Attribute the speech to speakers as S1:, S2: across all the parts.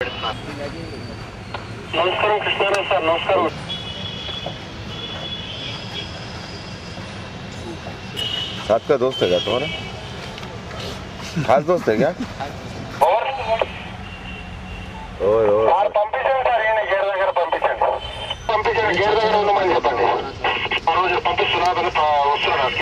S1: नमस्कार कृष्णाराव सर, नमस्कार।
S2: साथ का दोस्त है क्या तुम्हारा? खास दोस्त है क्या?
S1: और పంపించండి సార్, ఈయన గేర్ దగ్గర పంపించండి గేర్ దగ్గర ఉండమని చెప్పండి. రోజు పంపిస్తున్నా వస్తున్నాడు.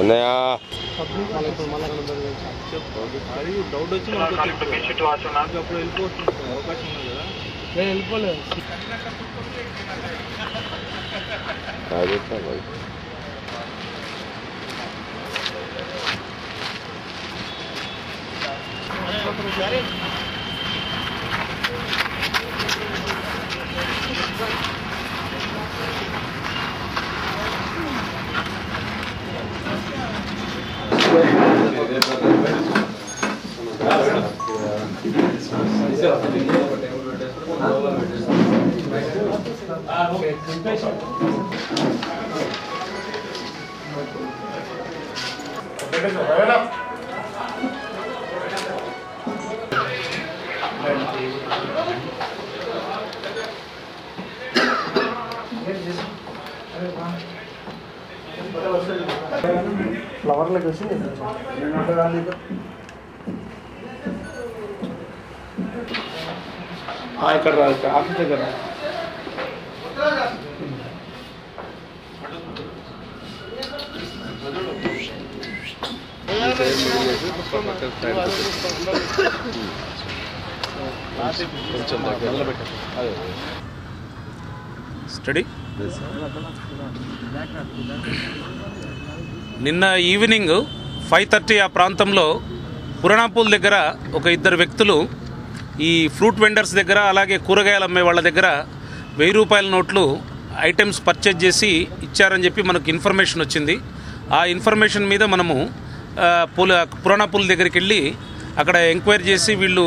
S2: అన్నయ్య
S3: డౌట్ వచ్చి అప్పుడు వెళ్ళిపోవచ్చు అవకాశం ఉంది కదా. నేను వెళ్ళిపోలేదు. ఫ్లవర్లకు వచ్చి ఇక్కడ ఆఫీస్ దగ్గర
S4: స్టడీ. నిన్న ఈవినింగ్ 5:30 ఆ ప్రాంతంలో పురాణాపూల్ దగ్గర ఒక ఇద్దరు వ్యక్తులు ఈ ఫ్రూట్ వెండర్స్ దగ్గర అలాగే కూరగాయలు అమ్మే వాళ్ళ దగ్గర 1000 రూపాయల నోట్లు ఐటమ్స్ పర్చేజ్ చేసి ఇచ్చారని చెప్పి మనకు ఇన్ఫర్మేషన్ వచ్చింది. ఆ ఇన్ఫర్మేషన్ మీద మనము పురాణాపూల్ దగ్గరికి వెళ్ళి అక్కడ ఎంక్వైరీ చేసి వీళ్ళు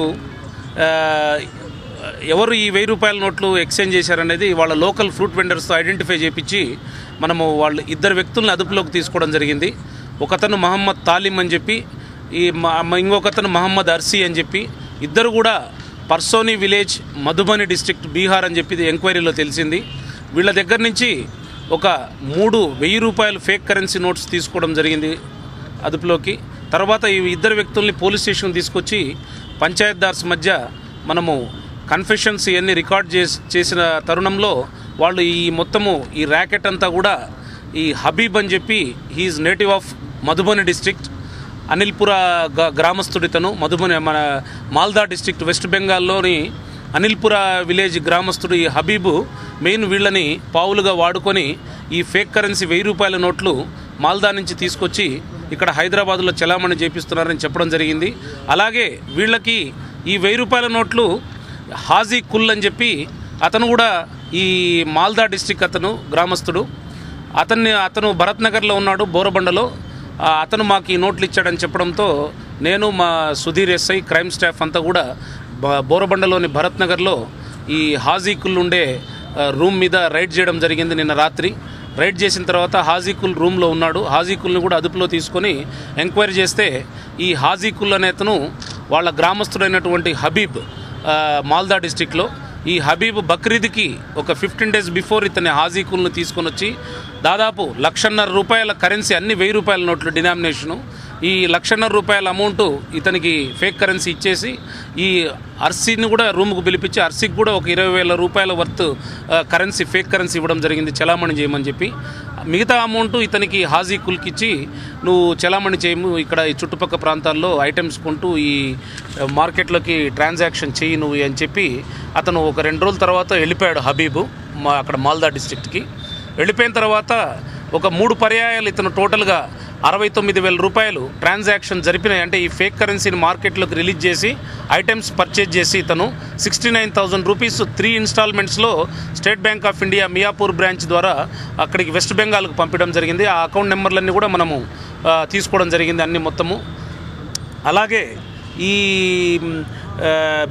S4: ఎవరు ఈ 1000 రూపాయల నోట్లు ఎక్స్చేంజ్ చేశారనేది వాళ్ళ లోకల్ ఫ్రూట్ వెండర్స్తో ఐడెంటిఫై చేయించి మనము వాళ్ళు ఇద్దరు వ్యక్తులను అదుపులోకి తీసుకోవడం జరిగింది. ఒకతను మహమ్మద్ తాలిం అని చెప్పి ఇంకొకతను మహమ్మద్ అర్సీ అని చెప్పి ఇద్దరు కూడా పర్సోని విలేజ్ మధుబని డిస్ట్రిక్ట్ బీహార్ అని చెప్పి ఎంక్వైరీలో తెలిసింది. వీళ్ళ దగ్గర నుంచి ఒక 3 1000 రూపాయలు ఫేక్ కరెన్సీ నోట్స్ తీసుకోవడం జరిగింది అదుపులోకి. తర్వాత ఈ ఇద్దరు వ్యక్తుల్ని పోలీస్ స్టేషన్ తీసుకొచ్చి పంచాయత్దార్స్ మధ్య మనము కన్ఫెషన్స్ ఇవన్నీ రికార్డ్ చేసిన తరుణంలో వాళ్ళు ఈ మొత్తము ఈ ర్యాకెట్ అంతా కూడా ఈ హబీబ్ అని చెప్పి he is native of Madhubani district, Anilpura గ్రామస్తుడితను, మధుబని మన మాల్దా డిస్ట్రిక్ట్ వెస్ట్ బెంగాల్లోని అనిల్పుర విలేజ్ గ్రామస్తుడు ఈ హబీబు మెయిన్ వీళ్ళని పావులుగా వాడుకొని ఈ ఫేక్ కరెన్సీ 1000 రూపాయల నోట్లు మాల్దా నుంచి తీసుకొచ్చి ఇక్కడ హైదరాబాద్లో చలామణి చేపిస్తున్నారని చెప్పడం జరిగింది. అలాగే వీళ్ళకి ఈ 1000 రూపాయల నోట్లు హాజీ కుల్ అని చెప్పి అతను కూడా ఈ మాల్దా డిస్ట్రిక్ట్ అతను గ్రామస్తుడు, అతను భరత్ నగర్లో ఉన్నాడు బోరబండలో. అతను మాకు ఈ నోట్లు ఇచ్చాడని చెప్పడంతో నేను మా సుధీర్ ఎస్ఐ క్రైమ్ స్టాఫ్ అంతా కూడా బోరబండలోని భరత్ నగర్లో ఈ హాజీ కుల్ ఉండే రూమ్ మీద రైడ్ చేయడం జరిగింది. నిన్న రాత్రి రైడ్ చేసిన తర్వాత హాజీకుల్ రూమ్లో ఉన్నాడు. హాజీకుల్ని కూడా అదుపులో తీసుకొని ఎంక్వైరీ చేస్తే ఈ హాజీకుల్ అనే అతను వాళ్ళ గ్రామస్తుడైనటువంటి హబీబ్ మాల్దా డిస్టిక్లో ఈ హబీబ్ బక్రీద్కి ఒక 15 days బిఫోర్ ఇతని హాజీకుల్ని తీసుకొని వచ్చి దాదాపు 1,50,000 రూపాయల కరెన్సీ అన్ని 1000 రూపాయల నోట్లు డినామినేషను ఈ 1,50,000 రూపాయల అమౌంట్ ఇతనికి ఫేక్ కరెన్సీ ఇచ్చేసి ఈ అర్సీని కూడా రూమ్కు పిలిపించి అర్సీకి కూడా ఒక 20,000 రూపాయల వర్త్ కరెన్సీ ఫేక్ కరెన్సీ ఇవ్వడం జరిగింది చలామణి చేయమని చెప్పి. మిగతా అమౌంట్ ఇతనికి హాజీ కుల్కి ఇచ్చి నువ్వు చలామణి చేయము, ఇక్కడ ఈ చుట్టుపక్కల ప్రాంతాల్లో ఐటమ్స్ కొంటూ ఈ మార్కెట్లోకి ట్రాన్సాక్షన్ చేయి నువ్వు అని చెప్పి అతను ఒక 2 రోజుల తర్వాత వెళ్ళిపోయాడు హబీబు అక్కడ మాల్దా డిస్ట్రిక్ట్కి. వెళ్ళిపోయిన తర్వాత ఒక 3 పర్యాయాలు ఇతను టోటల్గా 69,000 రూపాయలు ట్రాన్సాక్షన్ జరిపినాయి. అంటే ఈ ఫేక్ కరెన్సీని మార్కెట్లోకి రిలీజ్ చేసి ఐటమ్స్ పర్చేజ్ చేసి ఇతను 69,000 రూపీస్ 3 ఇన్స్టాల్మెంట్స్లో State bank of India Miyapur branch ద్వారా అక్కడికి వెస్ట్ బెంగాల్కు పంపించడం జరిగింది. ఆ అకౌంట్ నెంబర్లన్నీ కూడా మనము తీసుకోవడం జరిగింది అన్ని మొత్తము. అలాగే ఈ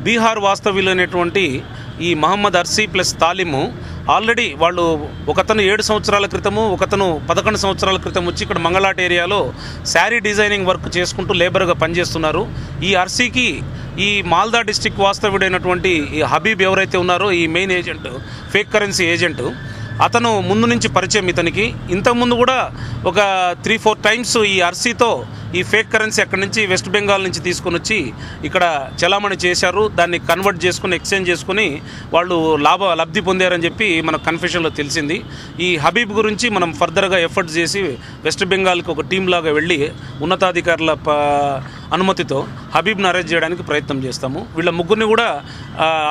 S4: బీహార్ వాస్తవ్యులైనటువంటి ఈ మహమ్మద్ అర్సీ ప్లస్ తాలిము ఆల్రెడీ వాళ్ళు ఒకతను 7 సంవత్సరాల క్రితము ఒకతను 11 సంవత్సరాల క్రితం వచ్చి ఇక్కడ మంగళాట్ ఏరియాలో శారీ డిజైనింగ్ వర్క్ చేసుకుంటూ లేబర్గా పనిచేస్తున్నారు. ఈ అర్సీకి ఈ మాల్దా డిస్టిక్ వాస్తవ్యుడైనటువంటి ఈ హబీబ్ ఎవరైతే ఉన్నారో ఈ main agent fake currency agent అతను ముందు నుంచి పరిచయం ఇతనికి. ఇంతకుముందు కూడా ఒక 3-4 టైమ్స్ ఈ అర్సీతో ఈ ఫేక్ కరెన్సీ అక్కడి నుంచి వెస్ట్ బెంగాల్ నుంచి తీసుకొని వచ్చి ఇక్కడ చలామణి చేశారు. దాన్ని కన్వర్ట్ చేసుకుని ఎక్స్చేంజ్ చేసుకుని వాళ్ళు లబ్ధి పొందారని చెప్పి మనకు కన్ఫెషన్లో తెలిసింది. ఈ హబీబ్ గురించి మనం ఫర్దర్గా ఎఫర్ట్స్ చేసి వెస్ట్ బెంగాల్కి ఒక టీం లాగా వెళ్ళి ఉన్నతాధికారుల అనుమతితో హబీబ్ను అరెస్ట్ చేయడానికి ప్రయత్నం చేస్తాము. వీళ్ళ ముగ్గురిని కూడా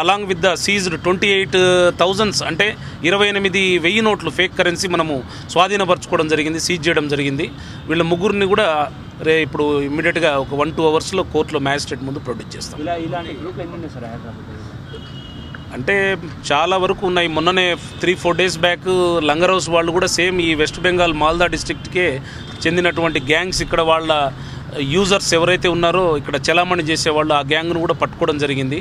S4: అలాంగ్ విత్ ద సీజ్డ్ 28,000 అంటే 28,000 నోట్లు ఫేక్ కరెన్సీ మనము స్వాధీనపరచుకోవడం జరిగింది, సీజ్ చేయడం జరిగింది. వీళ్ళ ముగ్గురిని కూడా ఇప్పుడు ఇమ్మీడియట్గా ఒక 1-2 అవర్స్లో కోర్టులో మ్యాజిస్ట్రేట్ ముందు ప్రొడ్యూస్ చేస్తాం. అంటే చాలా వరకు ఉన్నాయి. మొన్ననే 3-4 డేస్ బ్యాక్ లంగర్ హౌస్ వాళ్ళు కూడా సేమ్ ఈ వెస్ట్ బెంగాల్ మాల్దా డిస్ట్రిక్ట్కే చెందినటువంటి గ్యాంగ్స్ ఇక్కడ వాళ్ళ యూజర్స్ ఎవరైతే ఉన్నారో ఇక్కడ చలామణి చేసేవాళ్ళు ఆ గ్యాంగ్ను కూడా పట్టుకోవడం జరిగింది.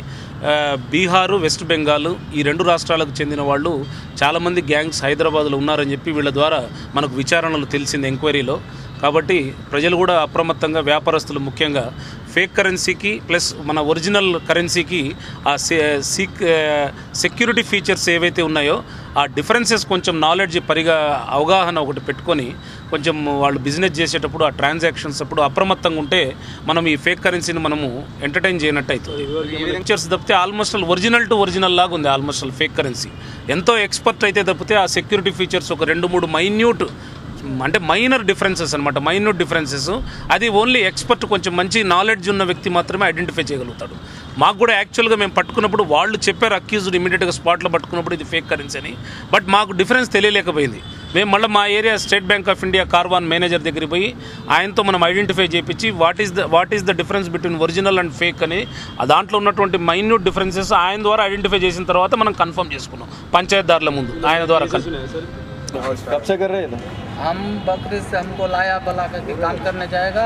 S4: బీహారు వెస్ట్ బెంగాల్ ఈ 2 రాష్ట్రాలకు చెందిన వాళ్ళు చాలామంది గ్యాంగ్స్ హైదరాబాద్లో ఉన్నారని చెప్పి వీళ్ళ ద్వారా మనకు విచారణలు తెలిసింది ఎంక్వైరీలో. కాబట్టి ప్రజలు కూడా అప్రమత్తంగా వ్యాపారస్తులు ముఖ్యంగా ఫేక్ కరెన్సీకి ప్లస్ మన ఒరిజినల్ కరెన్సీకి ఆ సెక్యూరిటీ ఫీచర్స్ ఏవైతే ఉన్నాయో ఆ డిఫరెన్సెస్ కొంచెం నాలెడ్జ్ అవగాహన ఒకటి పెట్టుకొని కొంచెం వాళ్ళు బిజినెస్ చేసేటప్పుడు ఆ ట్రాన్సాక్షన్స్ అప్పుడు అప్రమత్తంగా ఉంటే మనం ఈ ఫేక్ కరెన్సీని మనము ఎంటర్టైన్ చేయనట్టు అవుతుంది. ఫీచర్స్ తప్పితే ఆల్మోస్ట్ ఒరిజినల్ టు ఒరిజినల్ లాగా ఉంది ఆల్మోస్ట్ ఫేక్ కరెన్సీ. ఎంతో ఎక్స్పర్ట్ అయితే తప్పితే ఆ సెక్యూరిటీ ఫీచర్స్ ఒక 2-3 మైన్యూట్ అంటే మైనర్ డిఫరెన్సెస్ అనమాట, మైన్యూట్ డిఫరెన్సెస్. అది ఓన్లీ ఎక్స్పర్ట్ కొంచెం మంచి నాలెడ్జ్ ఉన్న వ్యక్తి మాత్రమే ఐడెంటిఫై చేయగలుగుతాడు. మాకు కూడా యాక్చువల్గా మేము పట్టుకున్నప్పుడు వాళ్ళు చెప్పారు అక్యూజ్డ్ ఇమీడియట్గా స్పాట్లో పట్టుకున్నప్పుడు ఇది ఫేక్ కరెన్సీ అని. బట్ మాకు డిఫరెన్స్ తెలియలేకపోయింది. మేము మళ్ళీ మా area state bank of India Karwan manager దగ్గరికి పోయి ఆయనతో మనం ఐడెంటిఫై చేయించి what is the difference between original and fake అని దాంట్లో ఉన్నటువంటి మైన్యూట్ డిఫరెన్సెస్ ఆయన ద్వారా ఐడెంటిఫై చేసిన తర్వాత మనం కన్ఫర్మ్ చేసుకున్నాం పంచాయతీదారుల ముందు ఆయన ద్వారా.
S2: कब से कर रहे हैं?
S5: हम बकरी से हमको लाया बोला कि काम करने जाएगा,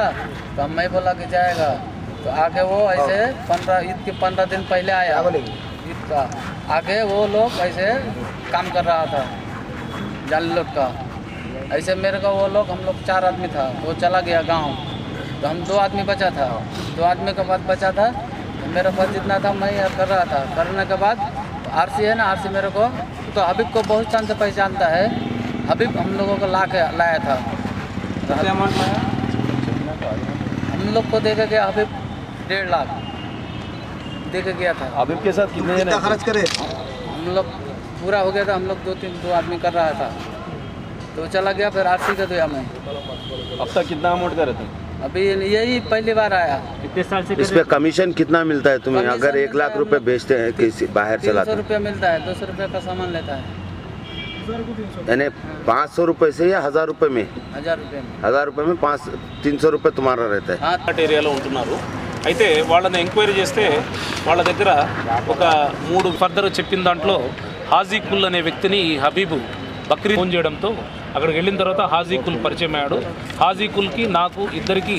S5: तो हम मैं बोला कि जाएगा, तो आगे वो ऐसे 15 ईद के 15 दिन पहले आया ईद का। आगे वो लोग ऐसे काम कर रहा था जाली लोग का। ऐसे मेरे का वो लोग हम लोग 4 आदमी था, वो चला गया गांव, तो हम 2 आदमी बचा था। 2 आदमी के बाद बचा था तो मेरे पास जितना था मैं कर रहा था। करने के बाद आरसी है ना, आरसी मेरे को तो हबीब को बहुत टाइम से पहचानता है। हबीब हम लोगों को लाया था। हम लोग को देके गया हबीब 1.5 लाख देके गया था।
S2: हबीब के साथ कितना खर्च करे?
S5: हम लोग पूरा हो गया था, हम लोग 2 आदमी कर रहा था तो चला गया। फिर आरसी का दिया मैं।
S2: अब तक कितना अमाउंट करे थे?
S5: अभी यही पहली बार आया।
S3: कितने साल से
S6: इस पे कमीशन कितना मिलता है तुम्हें अगर 1 लाख रुपए बेचते हैं किसी बाहर चलाते
S5: 300 रुपये मिलता है, 200 रुपये का सामान लेता है।
S6: यानी 500 रुपए से या 1000 रुपए में?
S5: 1000 रुपये में।
S6: 1000 रुपए में 300 रुपए तुम्हारा रहता है।
S5: हाँ,
S4: ఏరియాలో ఉంటున్నారు. అయితే వాళ్ళని ఎంక్వైరీ చేస్తే వాళ్ళ దగ్గర ఒక 3 ఫర్దర్ చెప్పిన దాంట్లో హాజీ కుల్ అనే వ్యక్తిని ఈ హబీబు బక్రీ ఫోన్ చేయడంతో అక్కడికి వెళ్ళిన తర్వాత హాజీ కుల్ పరిచయం అయ్యాడు. హాజీ కుల్కి నాకు ఇద్దరికి